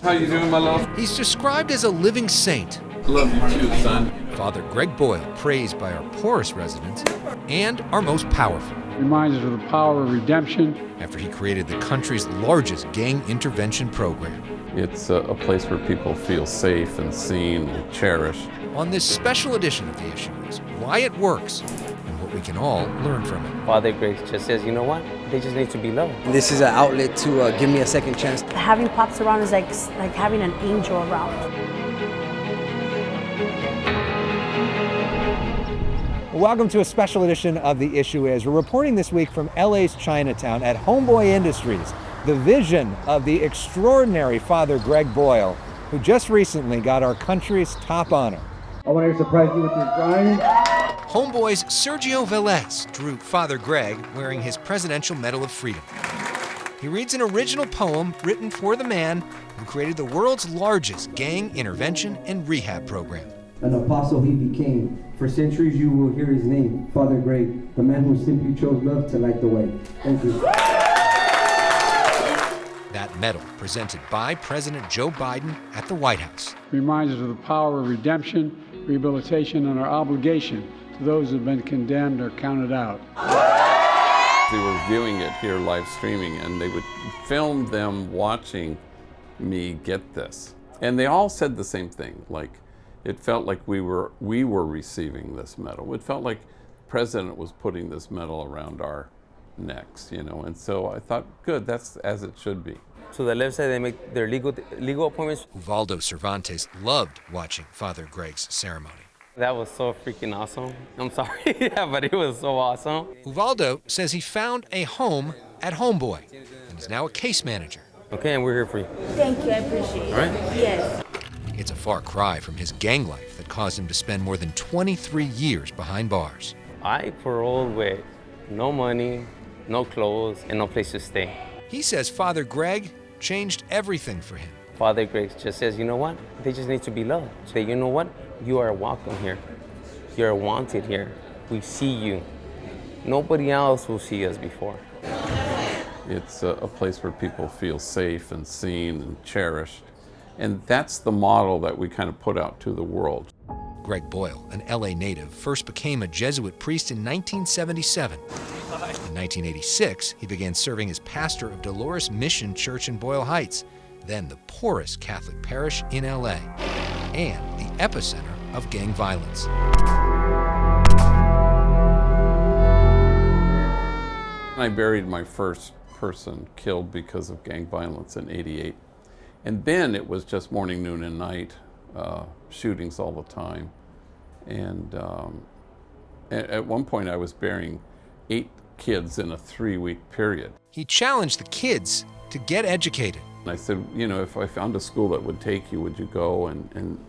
How you doing, my love? He's described as a living saint. Love you too, son. Father Greg Boyle, praised by our poorest residents and our most powerful. Reminds us of the power of redemption. After he created the country's largest gang intervention program. It's a place where people feel safe and seen and cherished. On this special edition of The Issue is why it works and what we can all learn from it. Father Greg just says, you know what? They just need to be loved. This is an outlet to give me a second chance. Having Pops around is like having an angel around. Welcome to a special edition of The Issue Is. We're reporting this week from LA's Chinatown at Homeboy Industries, the vision of the extraordinary Father Greg Boyle, who just recently got our country's top honor. I want to surprise you with this drawing. Homeboy's Sergio Velez drew Father Greg wearing his Presidential Medal of Freedom. He reads an original poem written for the man who created the world's largest gang intervention and rehab program. An apostle he became. For centuries you will hear his name, Father Greg, the man who simply chose love to light the way. Thank you. That medal presented by President Joe Biden at the White House. Reminds us of the power of redemption, rehabilitation, and our obligation to those who have been condemned or counted out. They were viewing it here, live streaming, and they would film them watching me get this. And they all said the same thing, like, it felt like we were receiving this medal. It felt like the president was putting this medal around our necks, you know. And so I thought, good, that's as it should be. To the left side, they make their legal appointments. Uvaldo Cervantes loved watching Father Greg's ceremony. That was so freaking awesome. I'm sorry, yeah, but it was so awesome. Uvaldo says he found a home at Homeboy and is now a case manager. Okay, and we're here for you. Thank you, I appreciate it. All right? Yes. It's a far cry from his gang life that caused him to spend more than 23 years behind bars. I paroled with no money, no clothes, and no place to stay. He says Father Greg changed everything for him. Father Greg just says, you know what? They just need to be loved. Say, you know what? You are welcome here. You're wanted here. We see you. Nobody else will see us before. It's a place where people feel safe and seen and cherished. And that's the model that we kind of put out to the world. Greg Boyle, an LA native, first became a Jesuit priest in 1977. In 1986, he began serving as pastor of Dolores Mission Church in Boyle Heights, then the poorest Catholic parish in LA, and the epicenter of gang violence. I buried my first person killed because of gang violence in '88. And then it was just morning, noon, and night, shootings all the time. And at one point I was burying 8 kids in a 3-week period. He challenged the kids to get educated. And I said, you know, if I found a school that would take you, would you go? And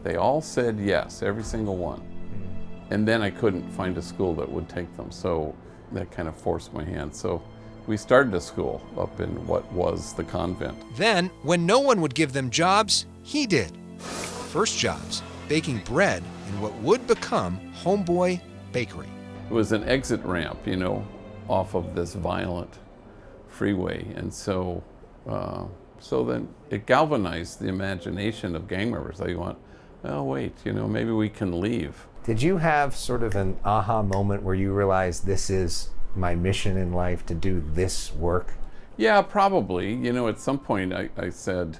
they all said yes, every single one. And then I couldn't find a school that would take them, so that kind of forced my hand. So we started a school up in what was the convent. Then, when no one would give them jobs, he did. First jobs, baking bread in what would become Homeboy Bakery. It was an exit ramp, you know, off of this violent freeway. And so then it galvanized the imagination of gang members. They went, oh wait, you know, maybe we can leave. Did you have sort of an aha moment where you realized this is my mission in life, to do this work? Yeah, probably. You know, at some point I said,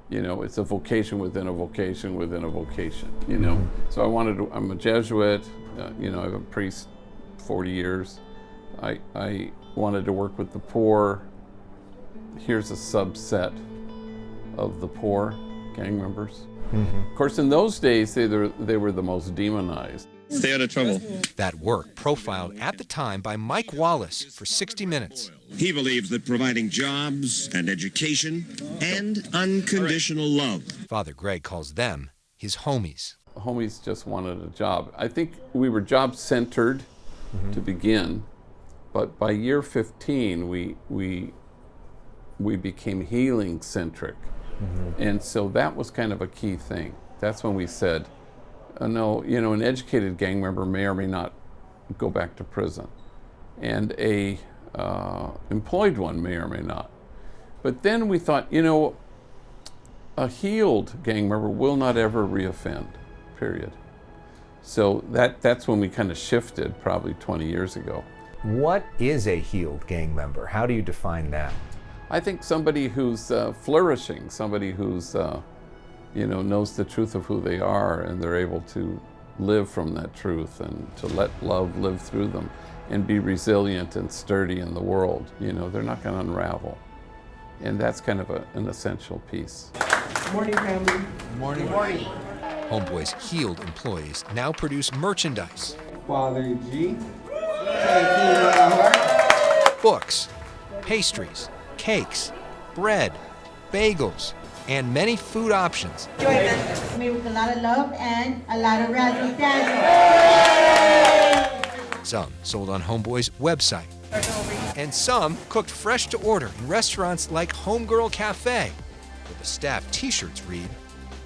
you know, it's a vocation within a vocation within a vocation, you know. Mm-hmm. So I'm a Jesuit, you know, I'm a priest 40 years. I wanted to work with the poor. Here's a subset of the poor gang members. Mm-hmm. Of course, in those days, they were the most demonized. Stay out of trouble. That work profiled at the time by Mike Wallace for 60 Minutes. He believes that providing jobs and education and unconditional love. Father Greg calls them his homies. Homies just wanted a job. I think we were job-centered to begin, but by year 15, we became healing-centric. Mm-hmm. And so that was kind of a key thing. That's when we said, no, you know, an educated gang member may or may not go back to prison, and a employed one may or may not. But then we thought, you know, A healed gang member will not ever reoffend, period. So that's when we kind of shifted probably 20 years ago. What is a healed gang member? How do you define that? I think somebody who's flourishing, somebody who's knows the truth of who they are, and they're able to live from that truth and to let love live through them and be resilient and sturdy in the world. They're not going to unravel. And that's kind of an essential piece. Good morning, family. Good morning. Good morning. Homeboy's healed employees now produce merchandise, Father G. Heart. books, pastries, cakes, bread, bagels, and many food options. Made with a lot of love and a lot of razzle dazzle. Some sold on Homeboy's website, and some cooked fresh to order in restaurants like Homegirl Cafe, where the staff t-shirts read,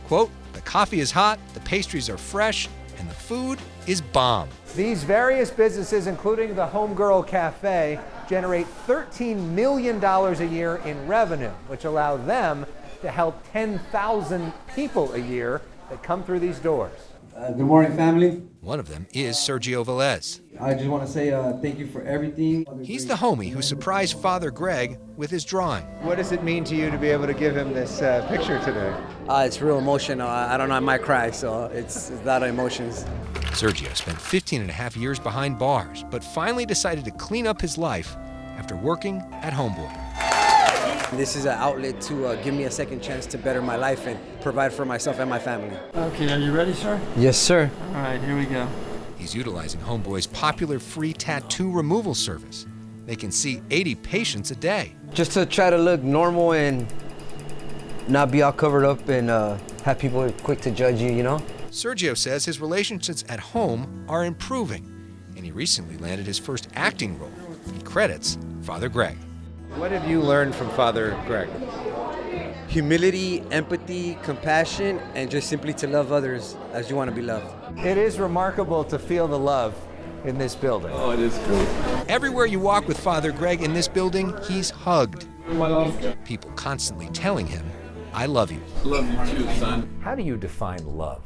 quote, "The coffee is hot, the pastries are fresh, and the food is bomb." These various businesses, including the Homegirl Cafe, generate $13 million a year in revenue, which allow them to help 10,000 people a year that come through these doors. Good morning, family. One of them is Sergio Velez. I just want to say thank you for everything. He's the homie who surprised Father Greg with his drawing. What does it mean to you to be able to give him this picture today? It's real emotional. I don't know, I might cry, so it's a lot of emotions. Sergio spent 15 and a half years behind bars, but finally decided to clean up his life after working at Homeboy. This is an outlet to give me a second chance to better my life and provide for myself and my family. Okay, are you ready, sir? Yes, sir. All right, here we go. He's utilizing Homeboy's popular free tattoo removal service. They can see 80 patients a day. Just to try to look normal and not be all covered up and have people quick to judge you, Sergio says his relationships at home are improving, and he recently landed his first acting role. He credits Father Greg. What have you learned from Father Greg? Humility, empathy, compassion, and just simply to love others as you want to be loved. It is remarkable to feel the love in this building. Oh, it is great. Everywhere you walk with Father Greg in this building, he's hugged. My love. People constantly telling him, "I love you." Love you too, son. How do you define love?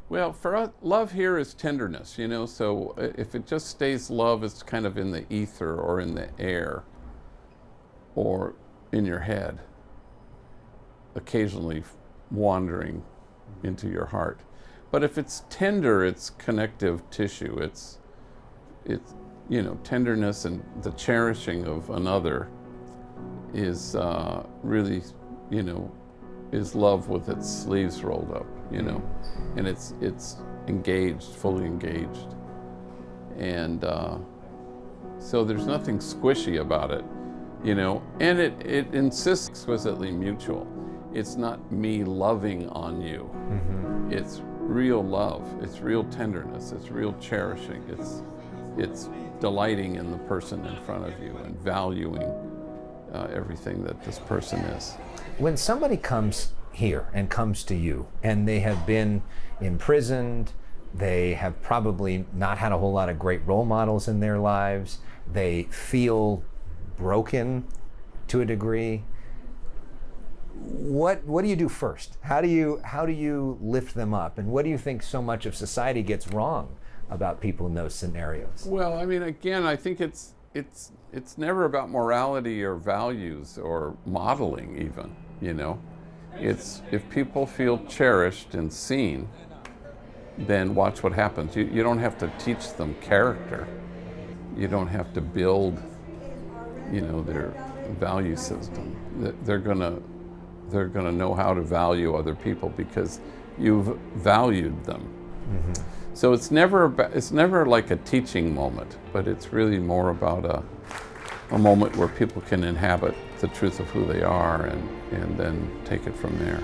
Well, for us, love here is tenderness, so if it just stays love, it's kind of in the ether or in the air or in your head, occasionally wandering into your heart. But if it's tender, it's connective tissue. It's tenderness, and the cherishing of another is really, is love with its sleeves rolled up, and it's engaged, fully engaged. And so there's nothing squishy about it, and it insists exquisitely mutual. It's not me loving on you. Mm-hmm. It's real love, it's real tenderness, it's real cherishing, it's delighting in the person in front of you and valuing everything that this person is. When somebody comes here and comes to you and they have been imprisoned, they have probably not had a whole lot of great role models in their lives, they feel broken to a degree, what do you do first? How do you lift them up? And what do you think so much of society gets wrong about people in those scenarios? Well, again, I think it's never about morality or values or modeling even, It's if people feel cherished and seen, then watch what happens. You don't have to teach them character. You don't have to build, their value system. They're gonna know how to value other people because you've valued them. Mm-hmm. So it's never like a teaching moment, but it's really more about a moment where people can inhabit the truth of who they are and then take it from there.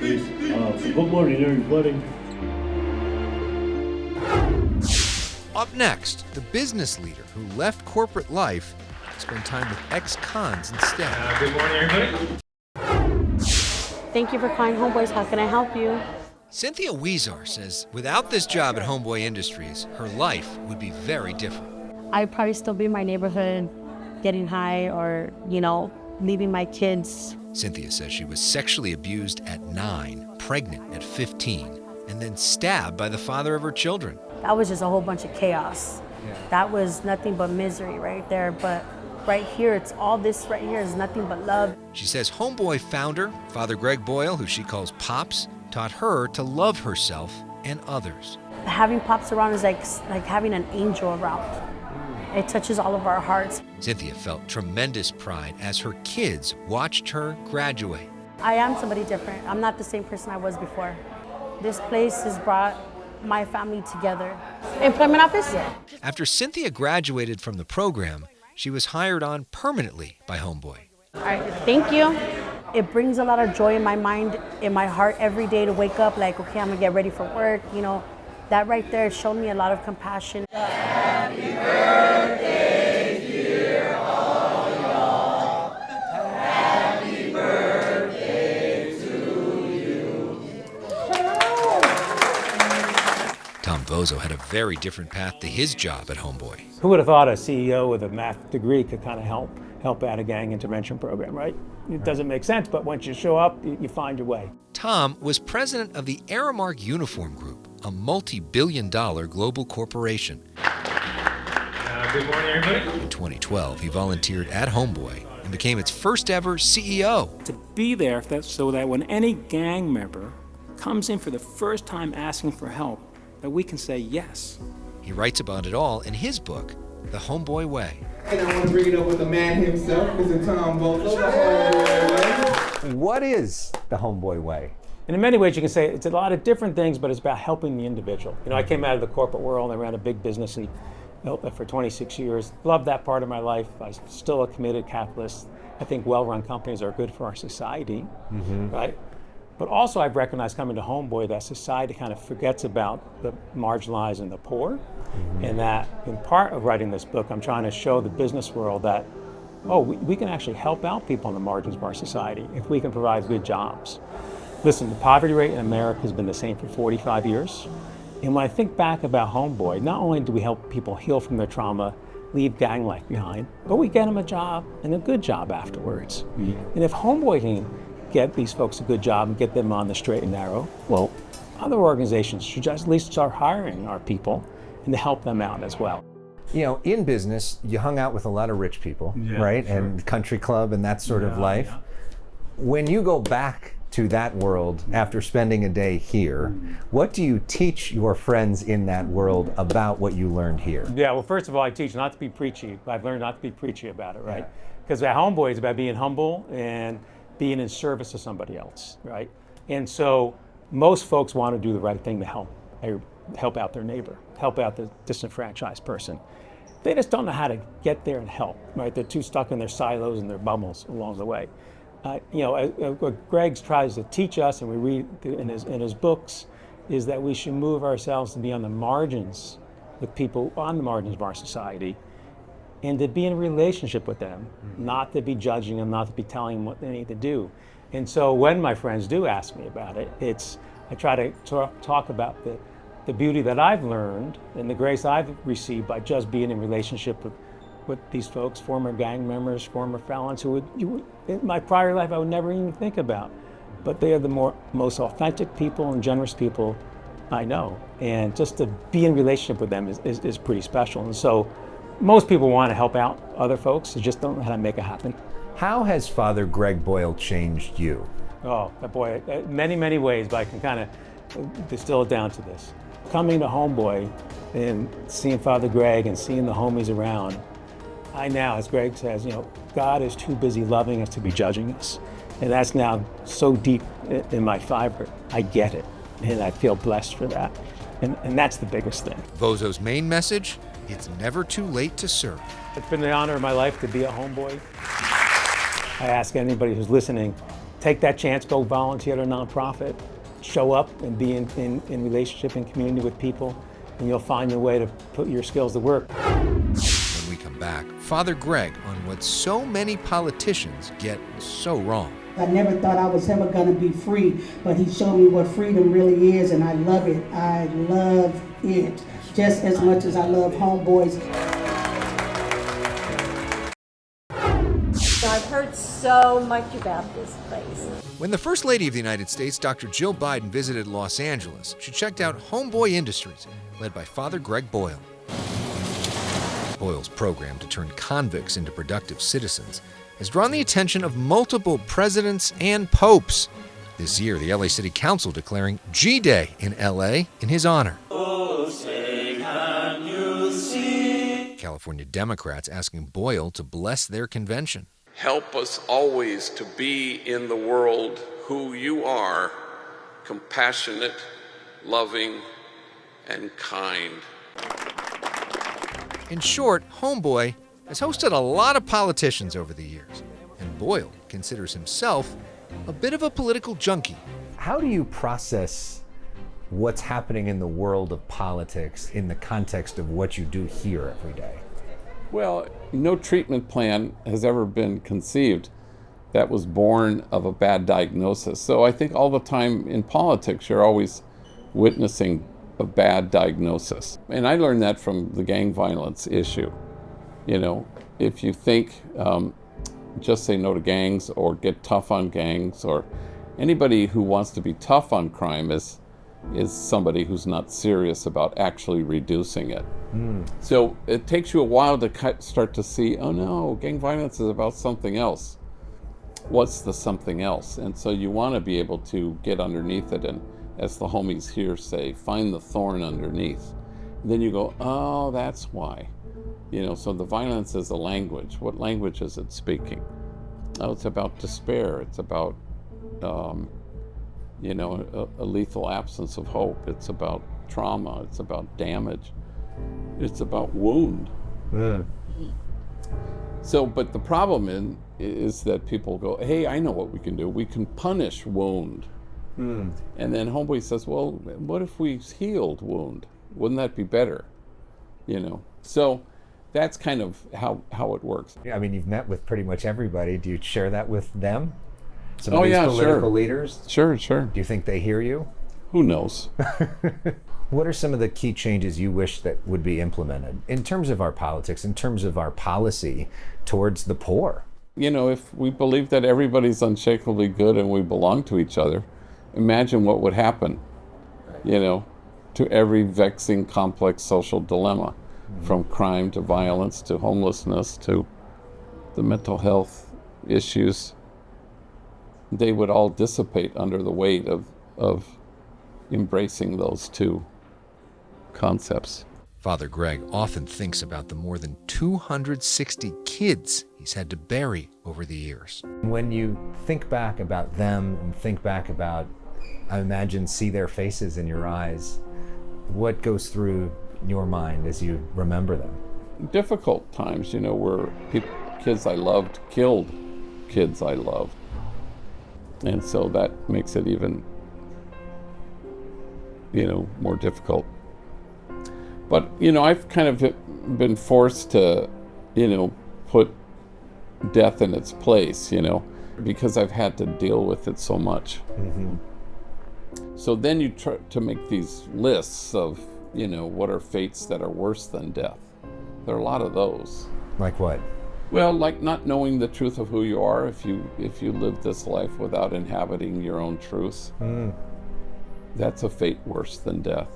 So good morning, everybody. Up next, the business leader who left corporate life to spend time with ex-cons instead. Good morning, everybody. Thank you for calling Homeboys. How can I help you? Cynthia Weezar says without this job at Homeboy Industries, her life would be very different. I'd probably still be in my neighborhood, getting high or, leaving my kids. Cynthia says she was sexually abused at 9, pregnant at 15, and then stabbed by the father of her children. That was just a whole bunch of chaos. That was nothing but misery right there. But right here, it's all this right here is nothing but love. She says Homeboy founder, Father Greg Boyle, who she calls Pops, taught her to love herself and others. Having Pops around is like having an angel around. It touches all of our hearts. Cynthia felt tremendous pride as her kids watched her graduate. I am somebody different. I'm not the same person I was before. This place has brought my family together. Employment office? Yeah. After Cynthia graduated from the program, she was hired on permanently by Homeboy. All right, thank you. It brings a lot of joy in my mind, in my heart every day to wake up like, okay, I'm gonna get ready for work. You know, that right there showed me a lot of compassion. Happy birthday, dear all y'all. Happy birthday to you. Tom Vozzo had a very different path to his job at Homeboy. Who would have thought a CEO with a math degree could kind of help out a gang intervention program, right? It doesn't make sense, but once you show up, you find your way. Tom was president of the Aramark Uniform Group, a multi-billion-dollar global corporation. Good morning, everybody. In 2012, he volunteered at Homeboy and became its first ever CEO. To be there so that when any gang member comes in for the first time asking for help, that we can say yes. He writes about it all in his book, The Homeboy Way. And I want to bring it up with the man himself, Mr. Tom Vozzo. What is the Homeboy Way? And in many ways, you can say it's a lot of different things, but it's about helping the individual. You know, I came out of the corporate world. I ran a big business for 26 years. Loved that part of my life. I'm still a committed capitalist. I think well-run companies are good for our society, right? But also I've recognized coming to Homeboy that society kind of forgets about the marginalized and the poor. And that in part of writing this book, I'm trying to show the business world that, we can actually help out people on the margins of our society if we can provide good jobs. Listen, the poverty rate in America has been the same for 45 years. And when I think back about Homeboy, not only do we help people heal from their trauma, leave gang life behind, but we get them a job and a good job afterwards. And if Homeboy can get these folks a good job and get them on the straight and narrow, well, other organizations should just at least start hiring our people and to help them out as well. You know, in business, you hung out with a lot of rich people, right? Sure. And country club and that sort of life. Yeah. When you go back to that world after spending a day here, what do you teach your friends in that world about what you learned here? Yeah, well, first of all, I teach not to be preachy. I've learned not to be preachy about it, right? Because at Homeboy, it's about being humble and being in service to somebody else, right? And so most folks want to do the right thing to help out their neighbor, help out the disenfranchised person. They just don't know how to get there and help, right? They're too stuck in their silos and their bubbles along the way. What Greg tries to teach us, and we read in his books, is that we should move ourselves to be on the margins with people on the margins of our society, and to be in a relationship with them, not to be judging them, not to be telling them what they need to do. And so when my friends do ask me about it, I try to talk about the beauty that I've learned and the grace I've received by just being in relationship with these folks, former gang members, former felons who in my prior life I would never even think about. But they are the most authentic people and generous people I know. And just to be in relationship with them is pretty special. And so most people want to help out other folks, they just don't know how to make it happen. How has Father Greg Boyle changed you? Oh, boy, many, many ways, but I can kind of distill it down to this. Coming to Homeboy and seeing Father Greg and seeing the homies around, I now, as Greg says, God is too busy loving us to be judging us. And that's now so deep in my fiber. I get it, and I feel blessed for that. And that's the biggest thing. Vozzo's main message, it's never too late to serve. It's been the honor of my life to be a Homeboy. I ask anybody who's listening, take that chance, go volunteer at a nonprofit, show up and be in relationship and community with people, and you'll find your way to put your skills to work. When we come back, Father Greg on what so many politicians get so wrong. I never thought I was ever going to be free, but he showed me what freedom really is, and I love it. I love it just as much as I love Homeboys. I've heard so so much about this place. When the First Lady of the United States, Dr. Jill Biden, visited Los Angeles, she checked out Homeboy Industries, led by Father Greg Boyle. Boyle's program to turn convicts into productive citizens has drawn the attention of multiple presidents and popes. This year, the LA City Council declaring G-Day in LA in his honor. Oh, say, can you see? California Democrats asking Boyle to bless their convention. Help us always to be in the world who you are, compassionate, loving, and kind. In short, Homeboy has hosted a lot of politicians over the years, and Boyle considers himself a bit of a political junkie. How do you process what's happening in the world of politics in the context of what you do here every day? Well, no treatment plan has ever been conceived that was born of a bad diagnosis. So I think all the time in politics, you're always witnessing a bad diagnosis. And I learned that from the gang violence issue. You know, if you think just say no to gangs or get tough on gangs, or anybody who wants to be tough on crime is somebody who's not serious about actually reducing it. So it takes you a while to start to see, oh no, gang violence is about something else. What's the something else? And so you want to be able to get underneath it and, as the homies here say, find the thorn underneath. And then you go, oh, that's why. You know, so the violence is a language. What language is it speaking? Oh, it's about despair. It's about, you know, a lethal absence of hope. It's about trauma. It's about damage. It's about wound. So, but the problem is that people go, hey, I know what we can do. We can punish wound. And then Homeboy says, well, what if we healed wound? Wouldn't that be better? You know, so that's kind of how it works. I mean, you've met with pretty much everybody. Do you share that with them? Some Oh, of these yeah, political sure. leaders? Sure. Do you think they hear you? Who knows? What are some of the key changes you wish that would be implemented in terms of our politics, in terms of our policy towards the poor? You know, if we believe that everybody's unshakably good and we belong to each other, imagine what would happen, you know, to every vexing, complex social dilemma, from crime to violence to homelessness to the mental health issues. They would all dissipate under the weight of embracing those two concepts. Father Greg often thinks about the more than 260 kids he's had to bury over the years. When you think back about them and think back about, I imagine, see their faces in your eyes, what goes through your mind as you remember them? Difficult times, you know, where kids I loved killed kids I loved. And so that makes it even, you know, more difficult. But, you know, I've kind of been forced to, you know, put death in its place, you know, because I've had to deal with it so much. So then you try to make these lists of, you know, what are fates that are worse than death. There are a lot of those. Like what? Well, like not knowing the truth of who you are if you live this life without inhabiting your own truth. That's a fate worse than death.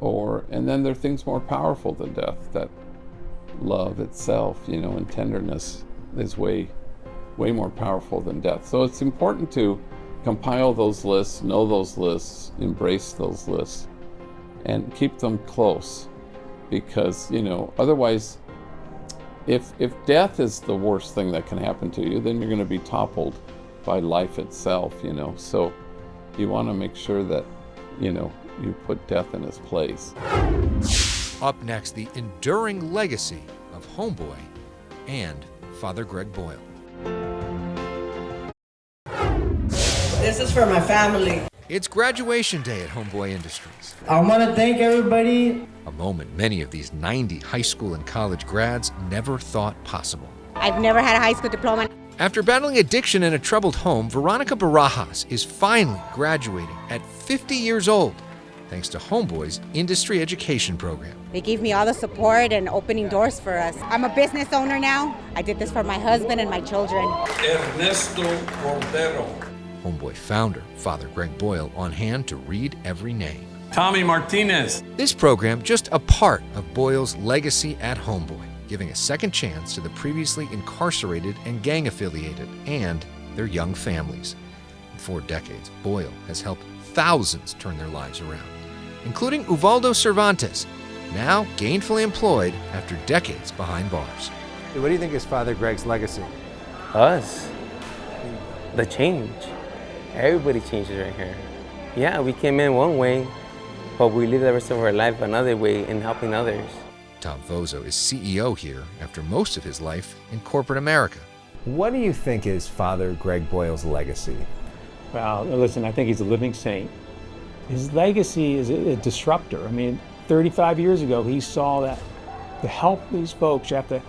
And then there are things more powerful than death, that love itself, you know, and tenderness is way more powerful than death. So it's important to compile those lists, know those lists, embrace those lists, and keep them close. Because, you know, otherwise, if death is the worst thing that can happen to you, then you're going to be toppled by life itself, you know. So you want to make sure that, you know, you put death in its place. Up next, the enduring legacy of Homeboy and Father Greg Boyle. This is for my family. It's graduation day at Homeboy Industries. I want to thank everybody. A moment many of these 90 high school and college grads never thought possible. I've never had a high school diploma. After battling addiction in a troubled home, Veronica Barajas is finally graduating at 50 years old thanks to Homeboy's industry education program. They gave me all the support and opening doors for us. I'm a business owner now. I did this for my husband and my children. Ernesto Cordero. Homeboy founder, Father Greg Boyle, on hand to read every name. Tommy Martinez. This program just a part of Boyle's legacy at Homeboy, giving a second chance to the previously incarcerated and gang-affiliated and their young families. In 4 decades, Boyle has helped thousands turn their lives around, including Uvaldo Cervantes, now gainfully employed after decades behind bars. What do you think is Father Greg's legacy? Us. The change. Everybody changes right here. Yeah, we came in one way, but we live the rest of our life another way in helping others. Tom Vozzo is CEO here after most of his life in corporate America. What do you think is Father Greg Boyle's legacy? Well, listen, I think he's a living saint. His legacy is a disruptor. I mean, 35 years ago, he saw that to help these folks, you have to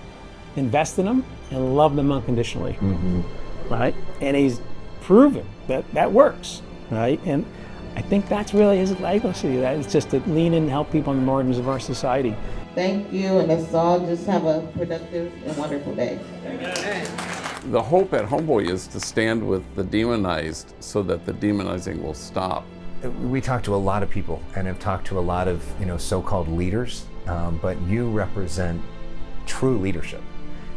invest in them and love them unconditionally, right? And he's proven that that works, right? And I think that's really his legacy. That is just to lean in and help people on the margins of our society. Thank you, and let's all just have a productive and wonderful day. The hope at Homeboy is to stand with the demonized so that the demonizing will stop. We talk to a lot of people and have talked to a lot of so-called leaders, but you represent true leadership.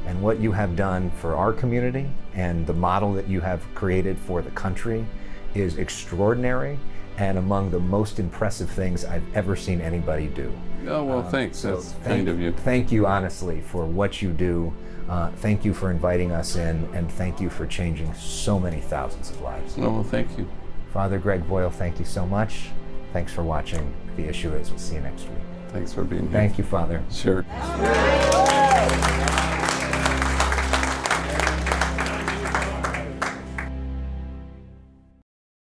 And what you have done for our community and the model that you have created for the country is extraordinary and among the most impressive things I've ever seen anybody do. Oh, well, thanks. So That's kind of you. Thank you, honestly, for what you do. Thank you for inviting us in, and thank you for changing so many thousands of lives. Oh, well, thank you. Father Greg Boyle, thank you so much. Thanks for watching The Issue Is. We'll see you next week. Thanks for being here. Thank you, Father. Sure.